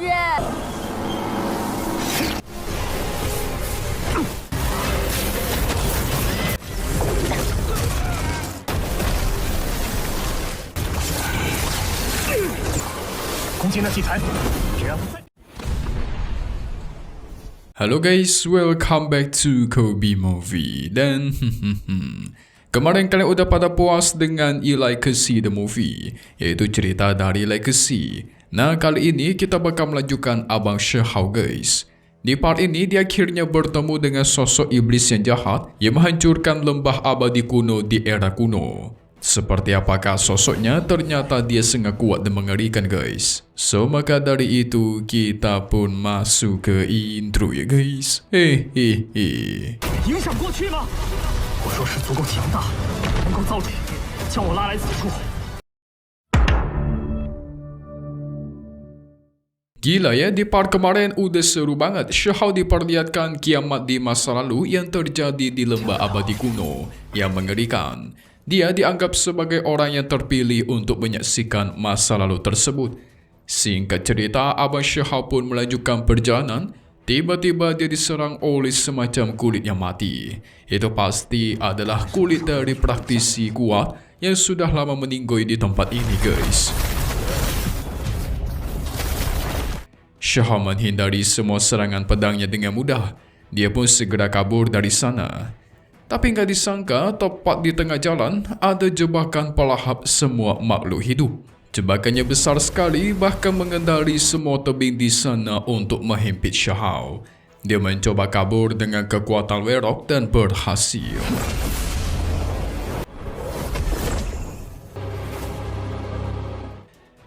攻击那祭坛，只让他再。 Halo guys, welcome back to Kobe Movie. Dan kemarin kalian udah pada puas dengan Legacy the Movie, yaitu cerita dari Legacy. Nah, kali ini kita bakal melanjutkan Abang Xiahao guys. Di part ini dia akhirnya bertemu dengan sosok iblis yang jahat yang menghancurkan lembah abadi kuno di era kuno. Seperti apakah sosoknya? Ternyata dia sangat kuat dan mengerikan guys. So maka dari itu kita pun masuk ke intro ya guys. Hehehe. 影响过去了。我若是足够强大，能够造体，将我拉来此处。 Gila ya, di part kemarin udah seru banget. Xiahao diperlihatkan kiamat di masa lalu yang terjadi di lembah abadi kuno yang mengerikan. Dia dianggap sebagai orang yang terpilih untuk menyaksikan masa lalu tersebut. Singkat cerita, Abang Xiahao pun melanjutkan perjalanan. Tiba-tiba dia diserang oleh semacam kulit yang mati. Itu pasti adalah kulit dari praktisi kuat yang sudah lama meninggoy di tempat ini guys. Xiahao menghindari semua serangan pedangnya dengan mudah. Dia pun segera kabur dari sana. Tapi nggak disangka, tepat di tengah jalan ada jebakan pelahap semua makhluk hidup. Jebakannya besar sekali, bahkan mengendari semua tebing di sana untuk menghimpit Xiahao. Dia mencoba kabur dengan kekuatan Werok dan berhasil.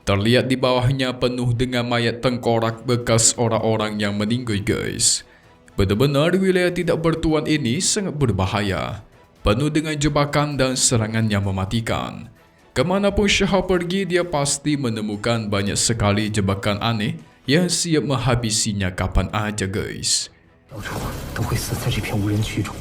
Terlihat di bawahnya penuh dengan mayat tengkorak bekas orang-orang yang meninggal guys. Benar-benar wilayah tidak bertuan ini sangat berbahaya, penuh dengan jebakan dan serangan yang mematikan. Kemanapun Xiahao pergi, dia pasti menemukan banyak sekali jebakan aneh yang siap menghabisinya kapan aja guys. 到处都会死在这片无人区中。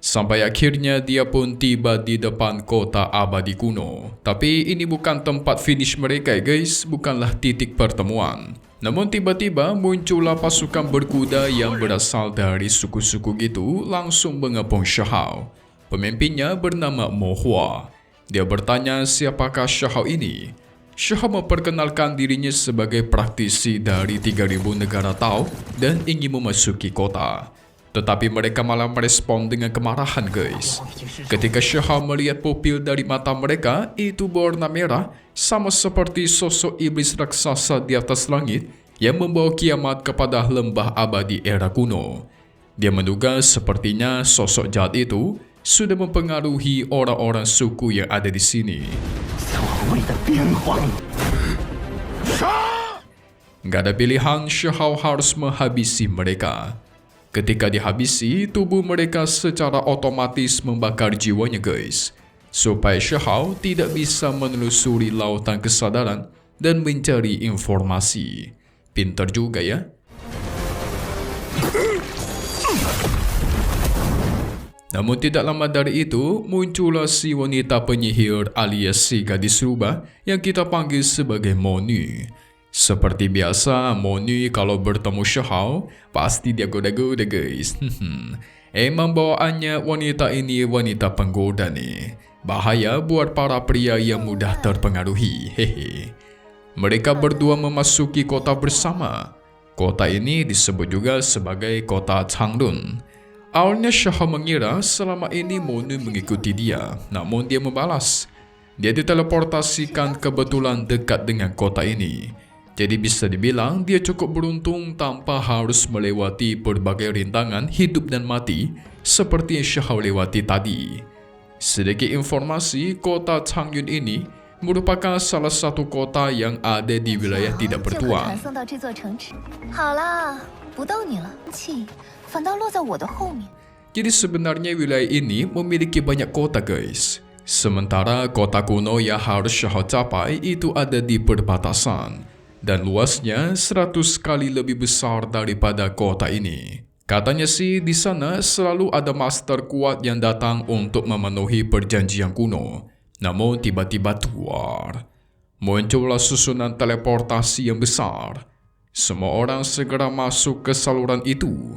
Sampai akhirnya dia pun tiba di depan kota abadi kuno. Tapi ini bukan tempat finish mereka guys, bukanlah titik pertemuan. Namun tiba-tiba muncullah pasukan berkuda yang berasal dari suku-suku gitu langsung mengepung Xiahao. Pemimpinnya bernama Mo Hua. Dia bertanya siapakah Xiahao ini. Xiahao memperkenalkan dirinya sebagai praktisi dari 3000 negara Tao dan ingin memasuki kota. Tetapi mereka malah merespon dengan kemarahan guys. Ketika Xiahao melihat pupil dari mata mereka itu berwarna merah, sama seperti sosok iblis raksasa di atas langit yang membawa kiamat kepada lembah abadi era kuno. Dia menduga sepertinya sosok jahat itu sudah mempengaruhi orang-orang suku yang ada di sini. Gak ada pilihan, Xiahao harus menghabisi mereka. Ketika dihabisi, tubuh mereka secara otomatis membakar jiwanya guys. Supaya Xiahao tidak bisa menelusuri lautan kesadaran dan mencari informasi. Pintar juga ya. Namun tidak lama dari itu, muncullah si wanita penyihir alias si gadis rubah yang kita panggil sebagai Monu. Seperti biasa, Monu kalau bertemu Xiahao, pasti dia goda-goda guys. Emang bawaannya wanita ini wanita penggoda nih. Bahaya buat para pria yang mudah terpengaruhi. Hehe. Mereka berdua memasuki kota bersama. Kota ini disebut juga sebagai kota Changrun. Awalnya Xiahao mengira selama ini Monu mengikuti dia, namun dia membalas. Dia diteleportasikan kebetulan dekat dengan kota ini. Jadi bisa dibilang dia cukup beruntung tanpa harus melewati berbagai rintangan hidup dan mati seperti yang Xiahao lewati tadi. Sedikit informasi, kota Changyun ini merupakan salah satu kota yang ada di wilayah tidak bertuan. Jadi sebenarnya wilayah ini memiliki banyak kota guys. Sementara kota kuno yang harus Xiahao capai itu ada di perbatasan. Dan luasnya 100 kali lebih besar daripada kota ini. Katanya sih di sana selalu ada master kuat yang datang untuk memenuhi perjanjian kuno. Namun tiba-tiba tuar. Muncullah susunan teleportasi yang besar. Semua orang segera masuk ke saluran itu.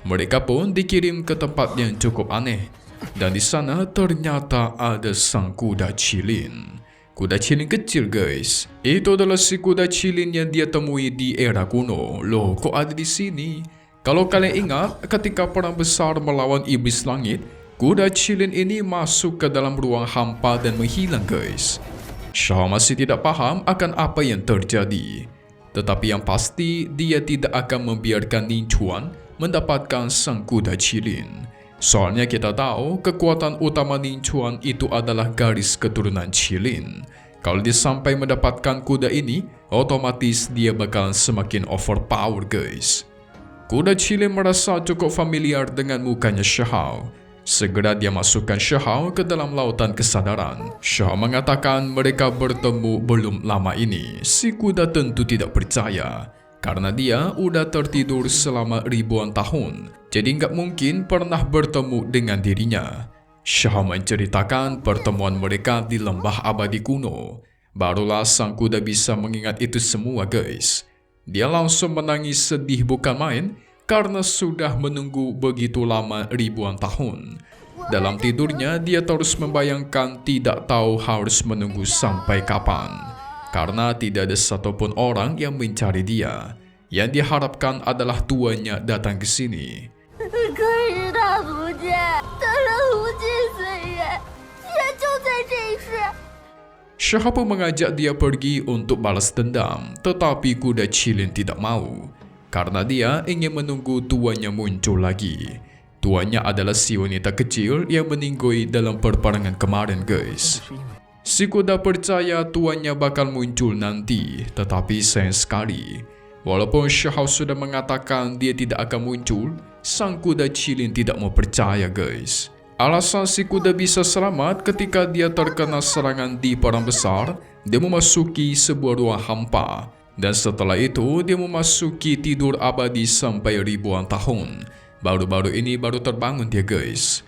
Mereka pun dikirim ke tempat yang cukup aneh. Dan di sana ternyata ada sang kuda cilin. Kuda cilin kecil guys. Itu adalah si kuda cilin yang dia temui di era kuno. Loh, kok ada di sini? Kalau kalian ingat, ketika perang besar melawan iblis langit, kuda cilin ini masuk ke dalam ruang hampa dan menghilang guys. Shao masih tidak paham akan apa yang terjadi. Tetapi yang pasti, dia tidak akan membiarkan Ning Chuan mendapatkan sang kuda cilin. Soalnya kita tahu kekuatan utama Ning Chuan itu adalah garis keturunan cilin. Kalau dia sampai mendapatkan kuda ini, otomatis dia bakal semakin overpower guys. Kuda cilin merasa cukup familiar dengan mukanya Shao. Segera dia masukkan Shao ke dalam lautan kesadaran. Shao mengatakan mereka bertemu belum lama ini. Si kuda tentu tidak percaya. Karena dia udah tertidur selama ribuan tahun. Jadi nggak mungkin pernah bertemu dengan dirinya. Shao menceritakan pertemuan mereka di lembah abadi kuno. Barulah sang kuda bisa mengingat itu semua guys. Dia langsung menangis sedih bukan main. Karena sudah menunggu begitu lama ribuan tahun. Dalam tidurnya dia terus membayangkan tidak tahu harus menunggu sampai kapan. Karena tidak ada satupun orang yang mencari dia. Yang diharapkan adalah tuannya datang ke sini. Shao pun mengajak dia pergi untuk balas dendam. Tetapi kuda cilin tidak mau. Karena dia ingin menunggu tuannya muncul lagi. Tuannya adalah si wanita kecil yang meninggoy dalam perperangan kemarin guys. Si kuda percaya tuannya bakal muncul nanti. Tetapi sayang sekali, walaupun Shao sudah mengatakan dia tidak akan muncul, sang kuda cilin tidak mau percaya guys. Alasan si kuda bisa selamat ketika dia terkena serangan di perang besar, dia memasuki sebuah ruang hampa. Dan setelah itu dia memasuki tidur abadi sampai ribuan tahun. Baru-baru ini baru terbangun dia guys.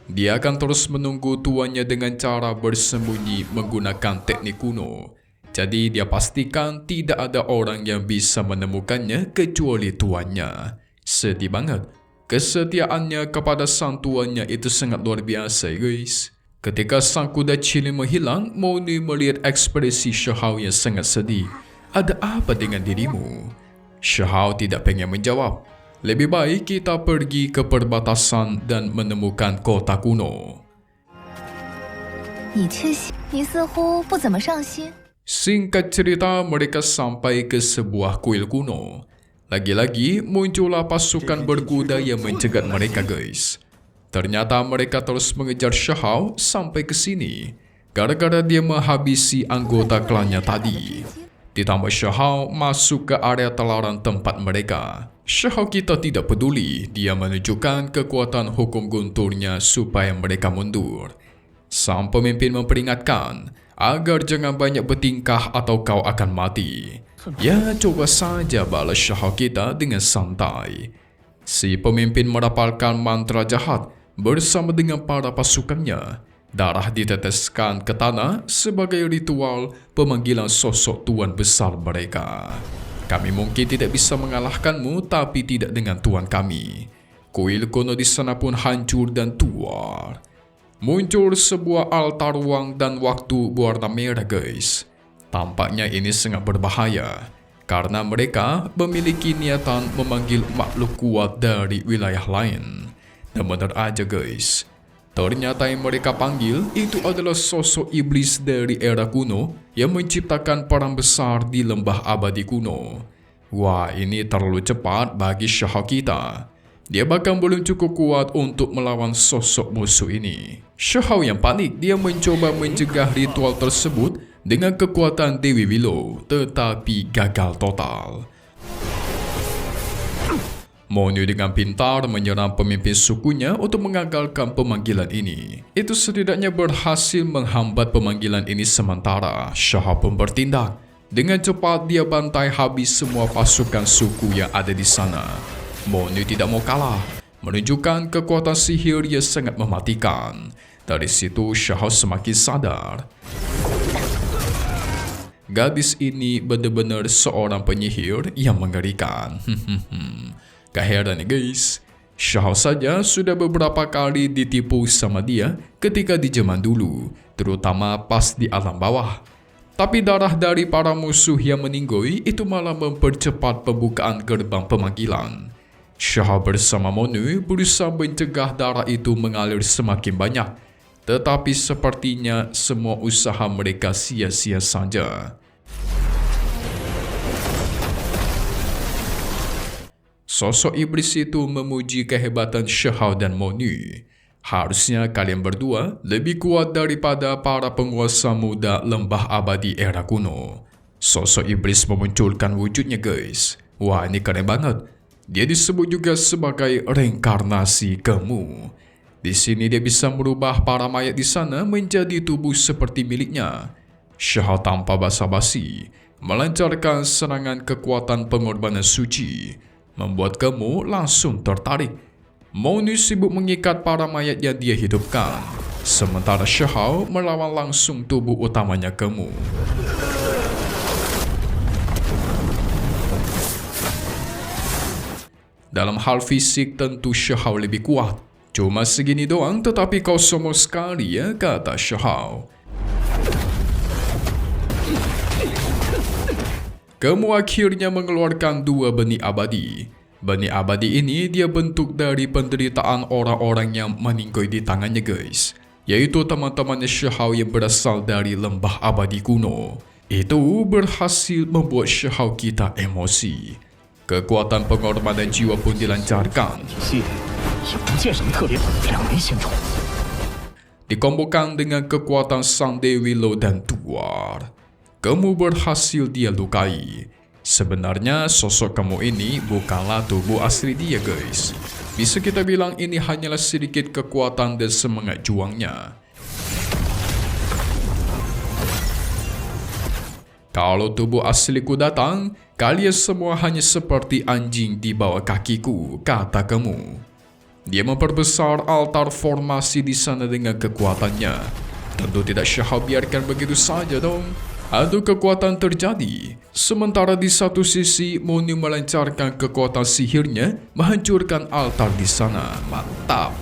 Dia akan terus menunggu tuannya dengan cara bersembunyi menggunakan teknik kuno. Jadi dia pastikan tidak ada orang yang bisa menemukannya kecuali tuannya. Sedih banget. Kesetiaannya kepada sang tuannya itu sangat luar biasa guys. Ketika sang kuda cilin menghilang, Moni melihat ekspresi Shao yang sangat sedih. Ada apa dengan dirimu? Shao tidak pengen menjawab. Lebih baik kita pergi ke perbatasan dan menemukan kota kuno. Singkat cerita, mereka sampai ke sebuah kuil kuno. Lagi-lagi muncullah pasukan berkuda yang mencegat mereka guys. Ternyata mereka terus mengejar Shao sampai ke sini. Gara-gara dia menghabisi anggota klannya tadi. Ditambah Shao masuk ke area telaran tempat mereka. Shao kita tidak peduli, dia menunjukkan kekuatan hukum gunturnya supaya mereka mundur. Sang pemimpin memperingatkan agar jangan banyak bertingkah atau kau akan mati. Ya, coba saja balas Shao kita dengan santai. Si pemimpin merapalkan mantra jahat bersama dengan para pasukannya. Darah diteteskan ke tanah sebagai ritual pemanggilan sosok tuan besar mereka. Kami mungkin tidak bisa mengalahkanmu, tapi tidak dengan tuan kami. Kuil kuno di sana pun hancur dan tua. Muncul sebuah altar ruang dan waktu berwarna merah guys. Tampaknya ini sangat berbahaya. Karena mereka memiliki niatan memanggil makhluk kuat dari wilayah lain. Dan benar aja guys. Ternyata yang mereka panggil itu adalah sosok iblis dari era kuno yang menciptakan perang besar di lembah abadi kuno. Wah, ini terlalu cepat bagi Shao kita. Dia bahkan belum cukup kuat untuk melawan sosok musuh ini. Shao yang panik, dia mencoba mencegah ritual tersebut dengan kekuatan Dewi Willow, tetapi gagal total. Monu dengan pintar menyerang pemimpin sukunya untuk mengagalkan pemanggilan ini. Itu setidaknya berhasil menghambat pemanggilan ini sementara. Shao pun bertindak. Dengan cepat dia bantai habis semua pasukan suku yang ada di sana. Monu tidak mau kalah, menunjukkan kekuatan sihir yang sangat mematikan. Dari situ Shao semakin sadar. Gadis ini benar-benar seorang penyihir yang mengerikan. Gak heran nih guys, Shao saja sudah beberapa kali ditipu sama dia ketika di zaman dulu, terutama pas di alam bawah. Tapi darah dari para musuh yang meninggoy itu malah mempercepat pembukaan gerbang pemanggilan. Shao bersama Monu berusaha mencegah darah itu mengalir semakin banyak, tetapi sepertinya semua usaha mereka sia-sia saja. Sosok iblis itu memuji kehebatan Shao dan Monu. Harusnya kalian berdua lebih kuat daripada para penguasa muda lembah abadi era kuno. Sosok iblis memunculkan wujudnya guys. Wah, ini keren banget. Dia disebut juga sebagai reinkarnasi Kemu. Di sini dia bisa merubah para mayat di sana menjadi tubuh seperti miliknya. Shao tanpa basa-basi melancarkan serangan kekuatan pengorbanan suci, membuat Kemu langsung tertarik. Monu sibuk mengikat para mayat yang dia hidupkan, sementara Shao melawan langsung tubuh utamanya Kemu. Dalam hal fisik tentu Shao lebih kuat. Cuma segini doang tetapi kau sombong sekali ya, kata Shao. Kemu akhirnya mengeluarkan 2 benih abadi. Benih abadi ini dia bentuk dari penderitaan orang-orang yang meninggoy di tangannya guys, yaitu teman-temannya Shao yang berasal dari lembah abadi kuno. Itu berhasil membuat Shao kita emosi. Kekuatan pengorbanan jiwa pun dilancarkan. Dikombokan dengan kekuatan sang Dewi Lo dan Tuar. Kemu berhasil dia lukai. Sebenarnya sosok Kemu ini bukanlah tubuh asli dia guys. Bisa kita bilang ini hanyalah sedikit kekuatan dan semangat juangnya. Kalau tubuh asliku datang, kalian semua hanya seperti anjing di bawah kakiku, kata Kemu. Dia memperbesar altar formasi di sana dengan kekuatannya. Tentu tidak Shao biarkan begitu saja dong. Adu kekuatan terjadi. Sementara di satu sisi Monu melancarkan kekuatan sihirnya menghancurkan altar di sana. Mantap.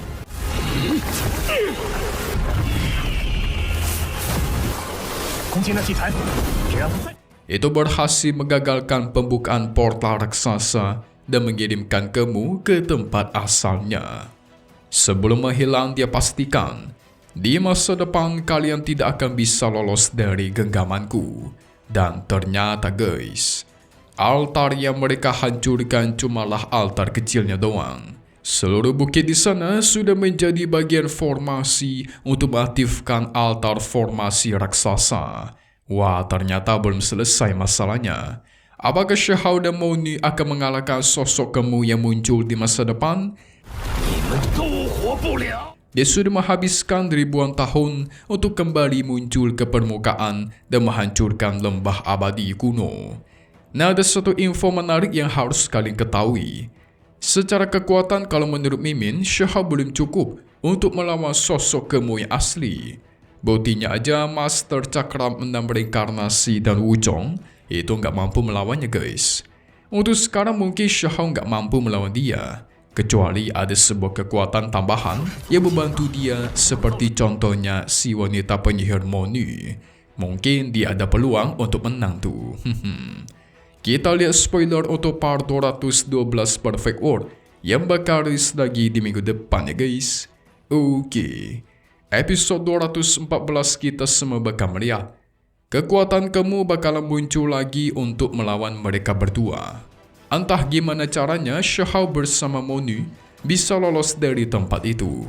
Itu berhasil menggagalkan pembukaan portal raksasa dan mengirimkan Kemu ke tempat asalnya. Sebelum menghilang, dia pastikan di masa depan kalian tidak akan bisa lolos dari genggamanku. Dan ternyata guys, altar yang mereka hancurkan cumalah altar kecilnya doang. Seluruh bukit di sana sudah menjadi bagian formasi untuk mengaktifkan altar formasi raksasa. Wah, ternyata belum selesai masalahnya. Apakah Shao dan Monu akan mengalahkan sosok Kemu yang muncul di masa depan? Dia sudah menghabiskan ribuan tahun untuk kembali muncul ke permukaan dan menghancurkan lembah abadi kuno. Nah, ada satu info menarik yang harus kalian ketahui. Secara kekuatan, kalau menurut Mimin, Shao belum cukup untuk melawan sosok Kemu yang asli. Buktinya aja Master Cakram 6 Reinkarnasi dan Wukong itu nggak mampu melawannya guys. Untuk sekarang mungkin Shao nggak mampu melawan dia, kecuali ada sebuah kekuatan tambahan yang membantu dia, seperti contohnya si wanita penyihir Monu. Mungkin dia ada peluang untuk menang tuh. Kita lihat spoiler untuk part 212 Perfect World yang bakal rilis lagi di minggu depan ya guys. Oke, episode 214 kita semua bakal melihat kekuatan Kemu bakalan muncul lagi untuk melawan mereka berdua. Entah gimana caranya Shao bersama Monu bisa lolos dari tempat itu.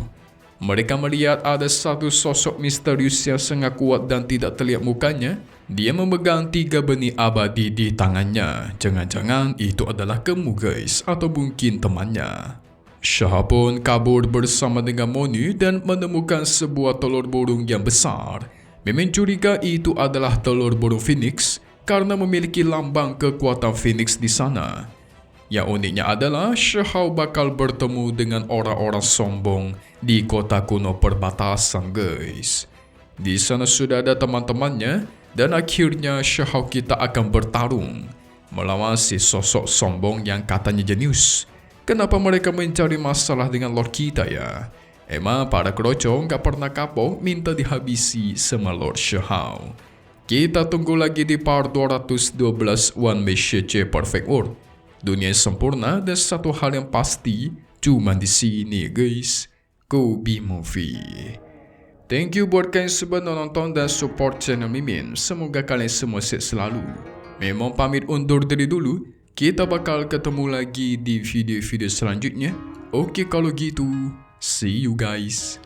Mereka melihat ada satu sosok misterius yang sangat kuat dan tidak terlihat mukanya. Dia memegang 3 benih abadi di tangannya. Jangan-jangan itu adalah Kemu guys, atau mungkin temannya. Shao pun kabur bersama dengan Monu dan menemukan sebuah telur burung yang besar. Mimin curiga itu adalah telur burung Phoenix karena memiliki lambang kekuatan Phoenix di sana. Yang uniknya adalah Shao bakal bertemu dengan orang-orang sombong di kota kuno perbatasan guys. Di sana sudah ada teman-temannya Dan akhirnya Shihao kita akan bertarung melawan si sosok sombong yang katanya jenius. Kenapa mereka mencari masalah dengan Lord kita ya? Emang para kerocong gak pernah kapok minta dihabisi sama Lord Shihao. Kita tunggu lagi di part 212 One Message Perfect World. Dunia yang sempurna dan satu hal yang pasti cuma di sini guys. Kobe Movie. Thank you buat kalian semua nonton dan support channel Mimin. Semoga kalian semua sehat selalu. Memang pamit undur diri dulu. Kita bakal ketemu lagi di video-video selanjutnya. Oke kalau gitu, see you guys.